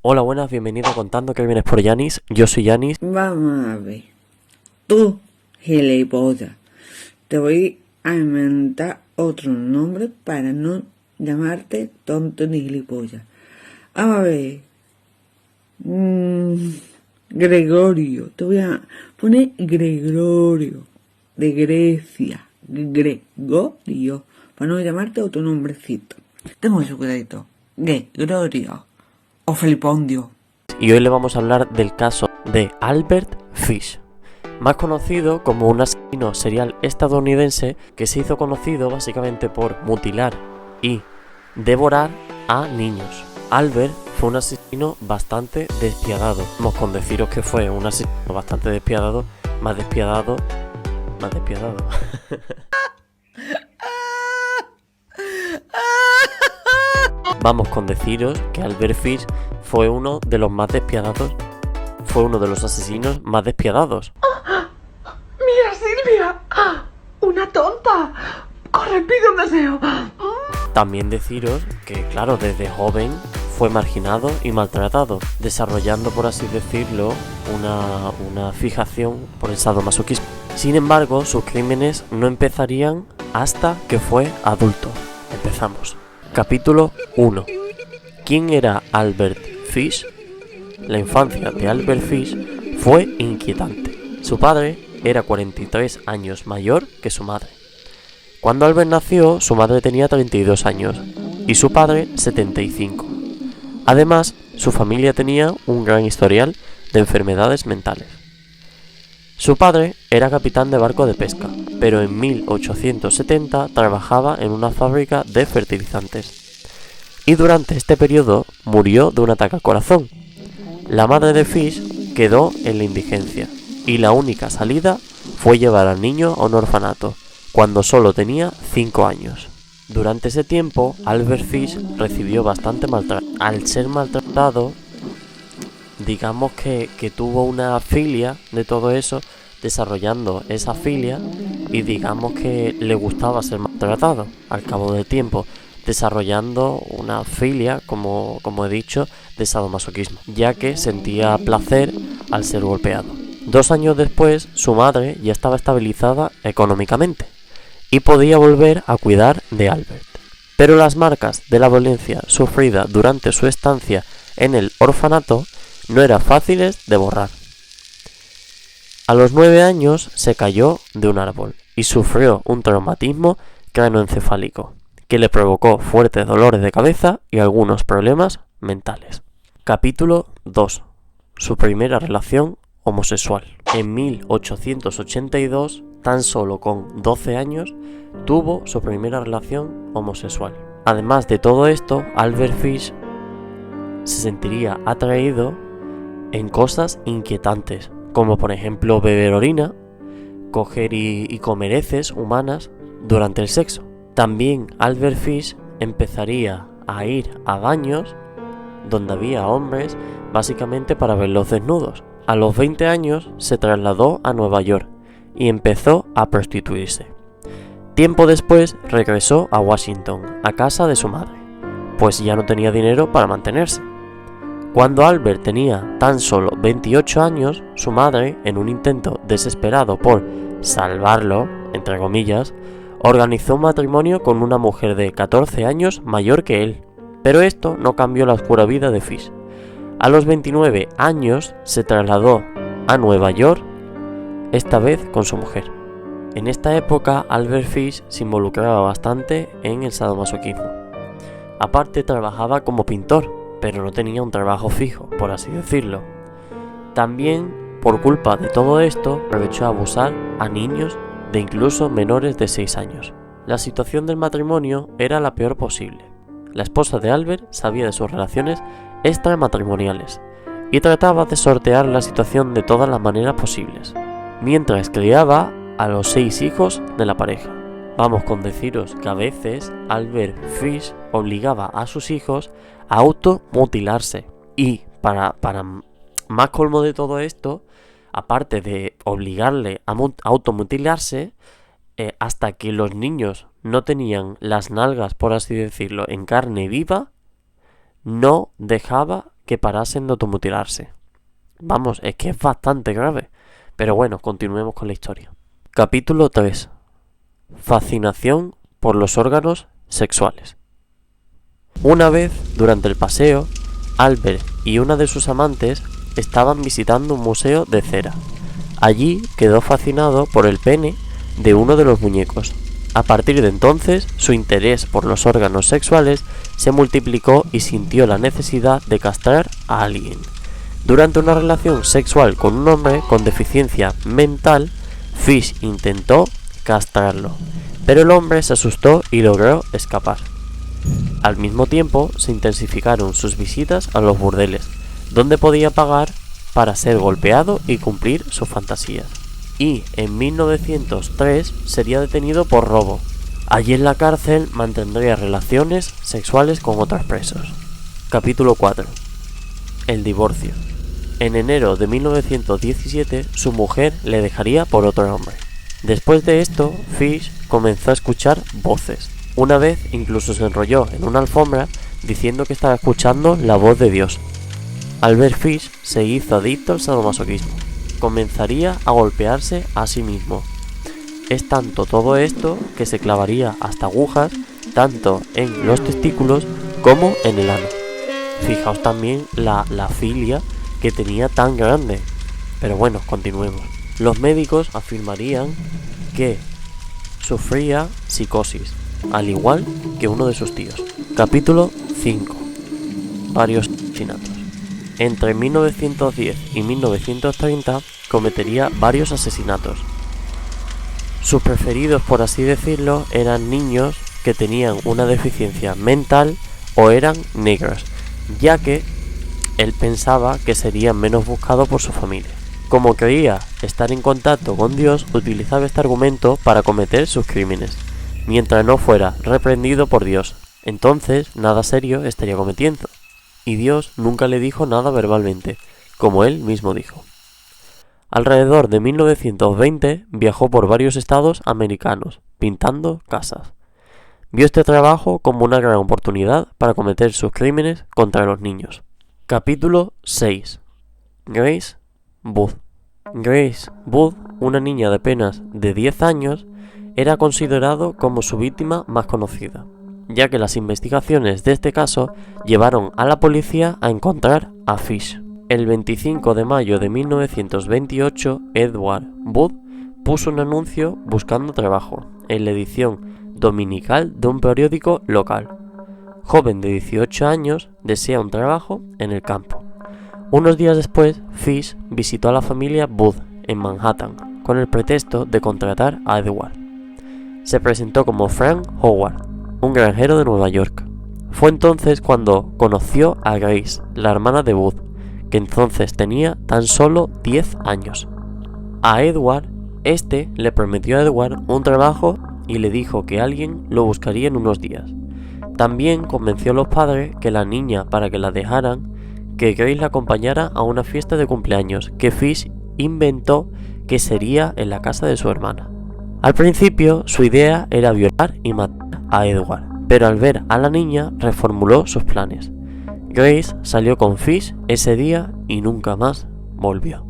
Hola, buenas, bienvenido a Contando Crímenes por Yanis. Yo soy Yanis. Vamos a ver. Tú, gilipollas, te voy a inventar otro nombre para no llamarte tonto ni gilipollas. Vamos a ver. Gregorio. Te voy a poner Gregorio. De Grecia. Gregorio. Para no llamarte otro nombrecito. Ten mucho cuidadito. Gregorio. O Felipondio. Y hoy le vamos a hablar del caso de Albert Fish, más conocido como un asesino serial estadounidense que se hizo conocido básicamente por mutilar y devorar a niños. Albert fue un asesino bastante despiadado. Vamos con deciros que fue un asesino bastante despiadado, más despiadado. Vamos con deciros que Albert Fish fue uno de los más despiadados, fue uno de los asesinos más despiadados. ¡Mira, Silvia! ¡Una tonta! ¡Corre, pide un deseo! También deciros que, claro, desde joven fue marginado y maltratado, desarrollando, por así decirlo, una fijación por el sadomasoquismo. Sin embargo, sus crímenes no empezarían hasta que fue adulto. Empezamos. Capítulo 1. ¿Quién era Albert Fish? La infancia de Albert Fish fue inquietante. Su padre era 43 años mayor que su madre. Cuando Albert nació, su madre tenía 32 años y su padre 75. Además, su familia tenía un gran historial de enfermedades mentales. Su padre era capitán de barco de pesca, pero en 1870 trabajaba en una fábrica de fertilizantes. Y durante este periodo murió de un ataque al corazón. La madre de Fish quedó en la indigencia, y la única salida fue llevar al niño a un orfanato, cuando solo tenía 5 años. Durante ese tiempo, Albert Fish recibió bastante maltrato. Al ser maltratado, digamos que tuvo una filia de todo eso, desarrollando esa filia, y digamos que le gustaba ser maltratado. Al cabo del tiempo, desarrollando una filia, como he dicho, de sadomasoquismo, ya que sentía placer al ser golpeado. 2 años después, su madre ya estaba estabilizada económicamente y podía volver a cuidar de Albert. Pero las marcas de la violencia sufrida durante su estancia en el orfanato no eran fáciles de borrar. A los 9 años se cayó de un árbol y sufrió un traumatismo cráneoencefálico que le provocó fuertes dolores de cabeza y algunos problemas mentales. Capítulo 2. Su primera relación homosexual. En 1882, tan solo con 12 años, tuvo su primera relación homosexual. Además de todo esto, Albert Fish se sentiría atraído en cosas inquietantes, como por ejemplo beber orina, coger y comer heces humanas durante el sexo. También Albert Fish empezaría a ir a baños donde había hombres, básicamente para verlos desnudos. A los 20 años se trasladó a Nueva York y empezó a prostituirse. Tiempo después regresó a Washington, a casa de su madre, pues ya no tenía dinero para mantenerse. Cuando Albert tenía tan solo 28 años, su madre, en un intento desesperado por salvarlo, entre comillas, organizó un matrimonio con una mujer de 14 años mayor que él. Pero esto no cambió la oscura vida de Fish. A los 29 años se trasladó a Nueva York, esta vez con su mujer. En esta época, Albert Fish se involucraba bastante en el sadomasoquismo. Aparte, trabajaba como pintor, pero no tenía un trabajo fijo, por así decirlo. También, por culpa de todo esto, aprovechó a abusar a niños de incluso menores de 6 años. La situación del matrimonio era la peor posible. La esposa de Albert sabía de sus relaciones extramatrimoniales y trataba de sortear la situación de todas las maneras posibles, mientras criaba a los 6 hijos de la pareja. Vamos con deciros que a veces Albert Fish obligaba a sus hijos a automutilarse, y para más colmo de todo esto, aparte de obligarle a automutilarse, hasta que los niños no tenían las nalgas, por así decirlo, en carne viva, no dejaba que parasen de automutilarse. Vamos, es que es bastante grave. Pero bueno, continuemos con la historia. Capítulo 3. Fascinación por los órganos sexuales. Una vez, durante el paseo, Albert y una de sus amantes estaban visitando un museo de cera. Allí quedó fascinado por el pene de uno de los muñecos. A partir de entonces, su interés por los órganos sexuales se multiplicó y sintió la necesidad de castrar a alguien. Durante una relación sexual con un hombre con deficiencia mental, Fish intentó castrarlo, pero el hombre se asustó y logró escapar. Al mismo tiempo, se intensificaron sus visitas a los burdeles, donde podía pagar para ser golpeado y cumplir sus fantasías. Y en 1903 sería detenido por robo. Allí en la cárcel mantendría relaciones sexuales con otros presos. Capítulo 4. El divorcio. En enero de 1917 su mujer le dejaría por otro hombre. Después de esto, Fish comenzó a escuchar voces. Una vez incluso se enrolló en una alfombra diciendo que estaba escuchando la voz de Dios. Al ver Fish se hizo adicto al sadomasoquismo. Comenzaría a golpearse a sí mismo. Es tanto todo esto que se clavaría hasta agujas tanto en los testículos como en el ano. Fijaos también la filia que tenía tan grande. Pero bueno, continuemos. Los médicos afirmarían que sufría psicosis, al igual que uno de sus tíos. Capítulo 5. Varios asesinatos. Entre 1910 y 1930 cometería varios asesinatos. Sus preferidos, por así decirlo, eran niños que tenían una deficiencia mental o eran negros, ya que él pensaba que serían menos buscados por su familia. Como creía estar en contacto con Dios, utilizaba este argumento para cometer sus crímenes, mientras no fuera reprendido por Dios. Entonces, nada serio estaría cometiendo. Y Dios nunca le dijo nada verbalmente, como él mismo dijo. Alrededor de 1920 viajó por varios estados americanos, pintando casas. Vio este trabajo como una gran oportunidad para cometer sus crímenes contra los niños. Capítulo 6. Grace Booth. Grace Booth, una niña de apenas de 10 años, era considerado como su víctima más conocida, ya que las investigaciones de este caso llevaron a la policía a encontrar a Fish. El 25 de mayo de 1928, Edward Booth puso un anuncio buscando trabajo en la edición dominical de un periódico local. Joven de 18 años, desea un trabajo en el campo. Unos días después, Fish visitó a la familia Booth en Manhattan con el pretexto de contratar a Edward. Se presentó como Frank Howard, un granjero de Nueva York. Fue entonces cuando conoció a Grace, la hermana de Booth, que entonces tenía tan solo 10 años. A Edward, este le prometió a Edward un trabajo y le dijo que alguien lo buscaría en unos días. También convenció a los padres que la niña, para que la dejaran, que Grace la acompañara a una fiesta de cumpleaños que Fish inventó que sería en la casa de su hermana. Al principio, su idea era violar y matar a Edward, pero al ver a la niña reformuló sus planes. Grace salió con Fish ese día y nunca más volvió.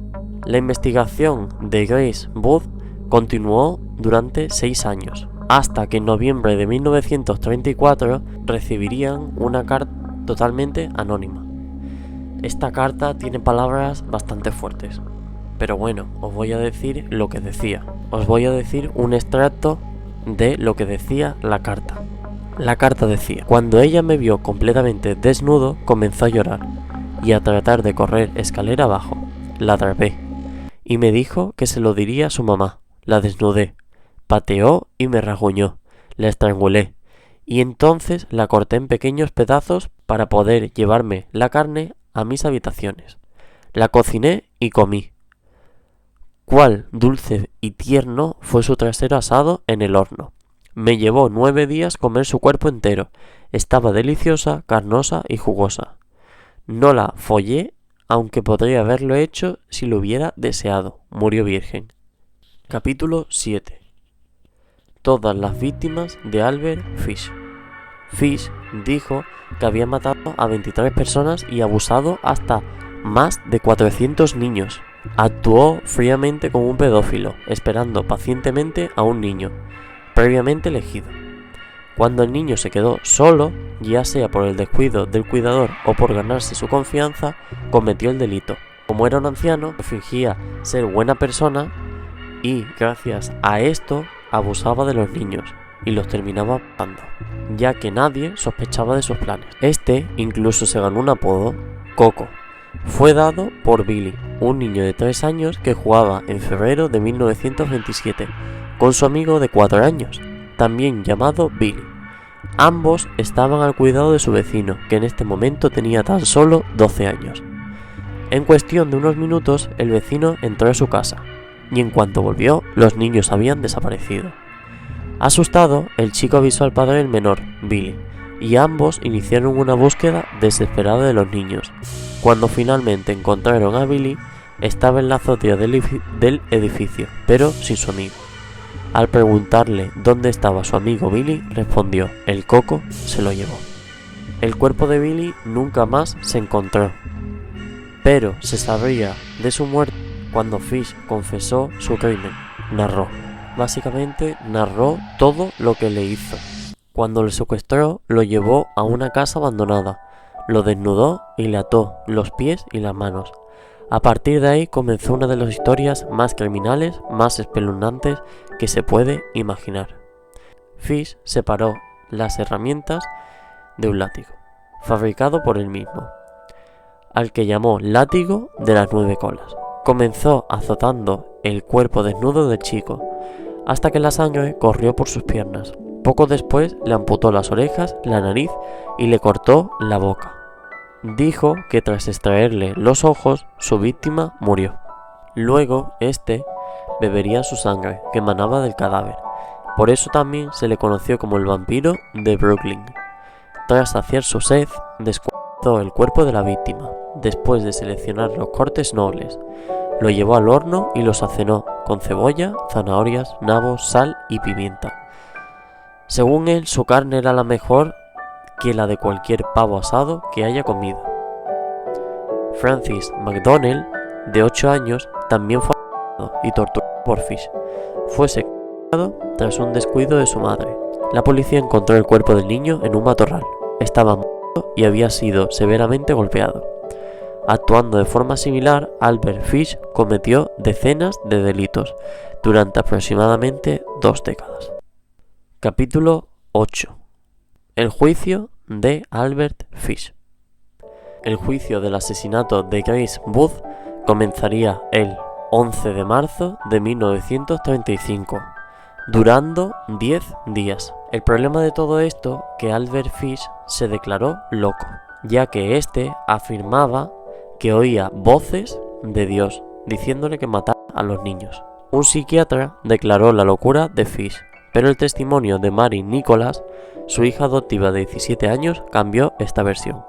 La investigación de Grace Booth continuó durante 6 años, hasta que en noviembre de 1934 recibirían una carta totalmente anónima. Esta carta tiene palabras bastante fuertes, pero bueno, os voy a decir lo que decía. Os voy a decir un extracto de lo que decía la carta. La carta decía: cuando ella me vio completamente desnudo, comenzó a llorar y a tratar de correr escalera abajo. La atrapé y me dijo que se lo diría a su mamá. La desnudé, pateó y me rasguñó. La estrangulé y entonces la corté en pequeños pedazos para poder llevarme la carne a mis habitaciones. La cociné y comí. Cuál dulce y tierno fue su trasero asado en el horno. Me llevó 9 días comer su cuerpo entero. Estaba deliciosa, carnosa y jugosa. No la follé, aunque podría haberlo hecho si lo hubiera deseado. Murió virgen. Capítulo 7. Todas las víctimas de Albert Fish. Fish dijo que había matado a 23 personas y abusado hasta más de 400 niños. Actuó fríamente como un pedófilo, esperando pacientemente a un niño, previamente elegido. Cuando el niño se quedó solo, ya sea por el descuido del cuidador o por ganarse su confianza, cometió el delito. Como era un anciano, fingía ser buena persona y, gracias a esto, abusaba de los niños y los terminaba matando, ya que nadie sospechaba de sus planes. Este incluso se ganó un apodo, Coco. Fue dado por Billy, un niño de 3 años que jugaba en febrero de 1927 con su amigo de 4 años, también llamado Billy. Ambos estaban al cuidado de su vecino, que en este momento tenía tan solo 12 años. En cuestión de unos minutos, el vecino entró a su casa, y en cuanto volvió, los niños habían desaparecido. Asustado, el chico avisó al padre del menor, Billy, y ambos iniciaron una búsqueda desesperada de los niños. Cuando finalmente encontraron a Billy, estaba en la azotea del edificio, pero sin su amigo. Al preguntarle dónde estaba su amigo Billy, respondió: el Coco se lo llevó. El cuerpo de Billy nunca más se encontró, pero se sabría de su muerte cuando Fish confesó su crimen. Básicamente narró todo lo que le hizo. Cuando le secuestró, lo llevó a una casa abandonada, lo desnudó y le ató los pies y las manos. A partir de ahí comenzó una de las historias más criminales, más espeluznantes que se puede imaginar. Fish separó las herramientas de un látigo, fabricado por él mismo, al que llamó látigo de las 9 colas. Comenzó azotando el cuerpo desnudo del chico, hasta que la sangre corrió por sus piernas. Poco después le amputó las orejas, la nariz y le cortó la boca. Dijo que tras extraerle los ojos, su víctima murió. Luego, este bebería su sangre que emanaba del cadáver. Por eso también se le conoció como el vampiro de Brooklyn. Tras saciar su sed, descuartizó el cuerpo de la víctima. Después de seleccionar los cortes nobles, lo llevó al horno y lo sacenó con cebolla, zanahorias, nabos, sal y pimienta. Según él, su carne era la mejor que la de cualquier pavo asado que haya comido. Francis McDonnell, de 8 años, también fue asesinado y torturado por Fish. Fue secuestrado tras un descuido de su madre. La policía encontró el cuerpo del niño en un matorral. Estaba muerto y había sido severamente golpeado. Actuando de forma similar, Albert Fish cometió decenas de delitos durante aproximadamente 2 décadas. Capítulo 8. El juicio de Albert Fish. El juicio del asesinato de Grace Booth comenzaría el 11 de marzo de 1935, durando 10 días. El problema de todo esto que Albert Fish se declaró loco, ya que este afirmaba que oía voces de Dios diciéndole que matara a los niños. Un psiquiatra declaró la locura de Fish, pero el testimonio de Mary Nicholas, su hija adoptiva de 17 años, cambió esta versión.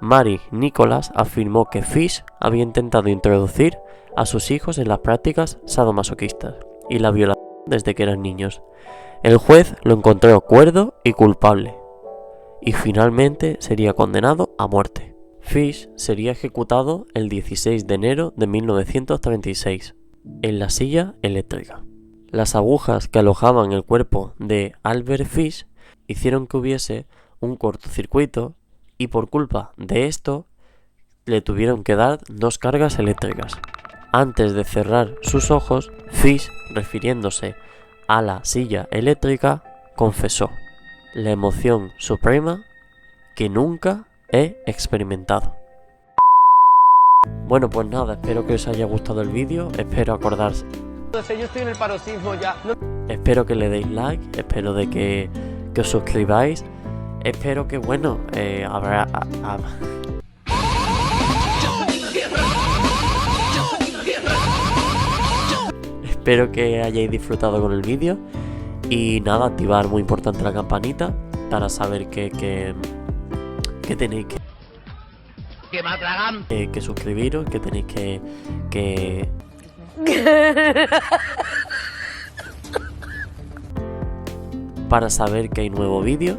Mary Nicholas afirmó que Fish había intentado introducir a sus hijos en las prácticas sadomasoquistas y la violación desde que eran niños. El juez lo encontró cuerdo y culpable, y finalmente sería condenado a muerte. Fish sería ejecutado el 16 de enero de 1936 en la silla eléctrica. Las agujas que alojaban el cuerpo de Albert Fish hicieron que hubiese un cortocircuito y por culpa de esto le tuvieron que dar 2 cargas eléctricas. Antes de cerrar sus ojos, Fish, refiriéndose a la silla eléctrica, confesó: la emoción suprema que nunca he experimentado. Bueno, pues nada, espero que os haya gustado el vídeo, espero acordarse. Yo estoy en el paroxismo ya. Espero que le deis like, espero de que os suscribáis, espero que, bueno, espero que hayáis disfrutado con el vídeo y nada, activar muy importante la campanita para saber que tenéis que suscribiros, que tenéis que para saber que hay nuevo vídeo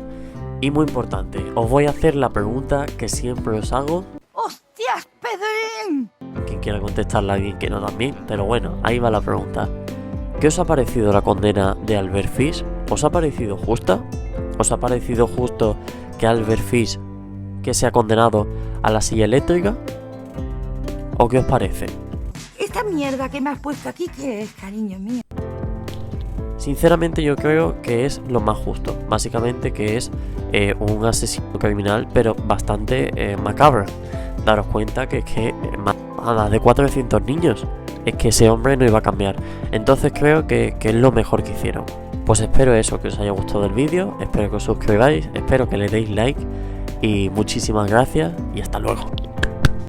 Y muy importante, os voy a hacer la pregunta que siempre os hago. ¡Hostias, Pedrín! Quien quiera contestarla bien, que no también, pero bueno, ahí va la pregunta. ¿Qué os ha parecido la condena de Albert Fish? ¿Os ha parecido justa? ¿Os ha parecido justo que Albert Fish que sea condenado a la silla eléctrica? ¿O qué os parece? Esta mierda que me has puesto aquí, ¿qué es, cariño mío? Sinceramente yo creo que es lo más justo. Básicamente que es un asesino criminal, pero bastante macabro. Daros cuenta que es que a más de 400 niños. Es que ese hombre no iba a cambiar. Entonces creo que es lo mejor que hicieron. Pues espero eso, que os haya gustado el vídeo. Espero que os suscribáis. Espero que le deis like. Y muchísimas gracias y hasta luego.